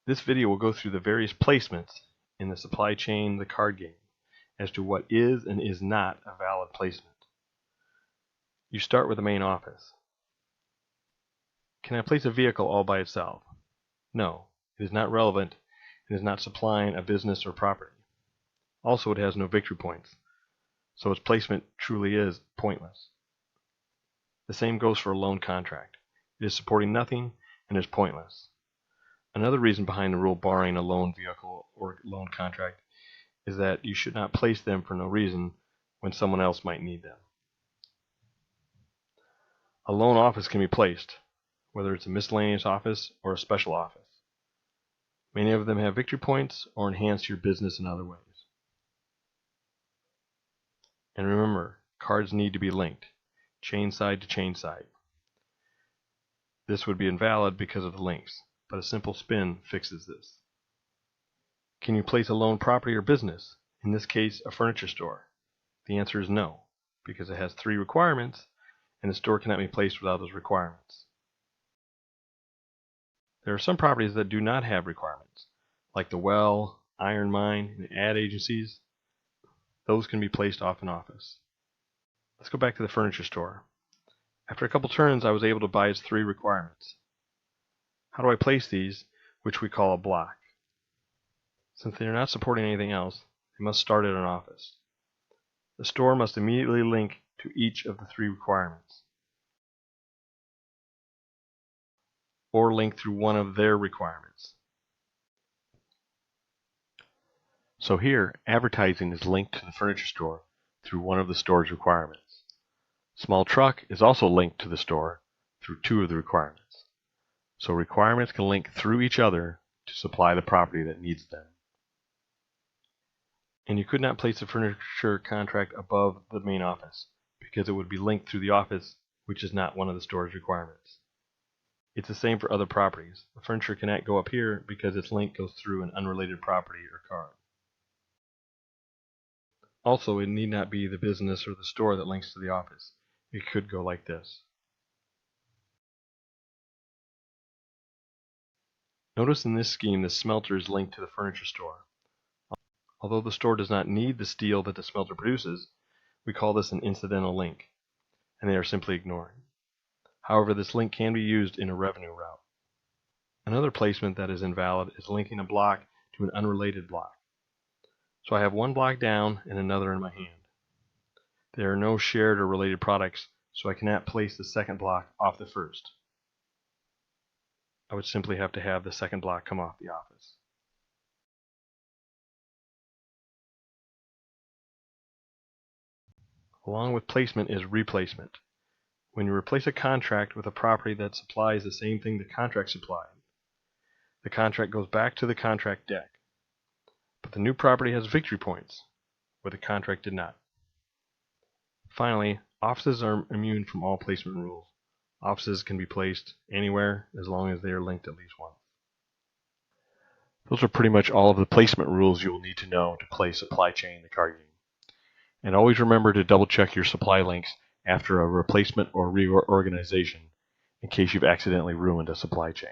This video will go through the various placements in the supply chain, the card game, as to what is and is not a valid placement. You start with the main office. Can I place a vehicle all by itself? No, it is not relevant and is not supplying a business or property. Also, it has no victory points, so its placement truly is pointless. The same goes for a loan contract. It is supporting nothing and is pointless. Another reason behind the rule barring a loan vehicle or loan contract is that you should not place them for no reason when someone else might need them. A loan office can be placed, whether it's a miscellaneous office or a special office. Many of them have victory points or enhance your business in other ways. And remember, cards need to be linked, chain side to chain side. This would be invalid because of the links, but a simple spin fixes this. Can you place a loan property or business, in this case a furniture store? The answer is no, because it has 3 requirements and the store cannot be placed without those requirements. There are some properties that do not have requirements, like the well, iron mine, and ad agencies. Those can be placed off an office. Let's go back to the furniture store. After a couple turns, I was able to buy its 3 requirements. How do I place these, which we call a block? Since they are not supporting anything else, they must start at an office. The store must immediately link to each of the 3 requirements, or link through one of their requirements. So here, advertising is linked to the furniture store through one of the store's requirements. Small truck is also linked to the store through 2 of the requirements. So requirements can link through each other to supply the property that needs them. And you could not place a furniture contract above the main office because it would be linked through the office, which is not one of the store's requirements. It's the same for other properties. The furniture cannot go up here because its link goes through an unrelated property or card. Also, it need not be the business or the store that links to the office. It could go like this. Notice in this scheme the smelter is linked to the furniture store. Although the store does not need the steel that the smelter produces, we call this an incidental link, and they are simply ignored. However, this link can be used in a revenue route. Another placement that is invalid is linking a block to an unrelated block. So I have one block down and another in my hand. There are no shared or related products, so I cannot place the second block off the first. I would simply have to have the second block come off the office. Along with placement is replacement. When you replace a contract with a property that supplies the same thing the contract supplied, the contract goes back to the contract deck. But the new property has victory points, where the contract did not. Finally, offices are immune from all placement rules. Offices can be placed anywhere as long as they are linked at least once. Those are pretty much all of the placement rules you will need to know to play Supply Chain the card game. And always remember to double check your supply links after a replacement or reorganization in case you've accidentally ruined a supply chain.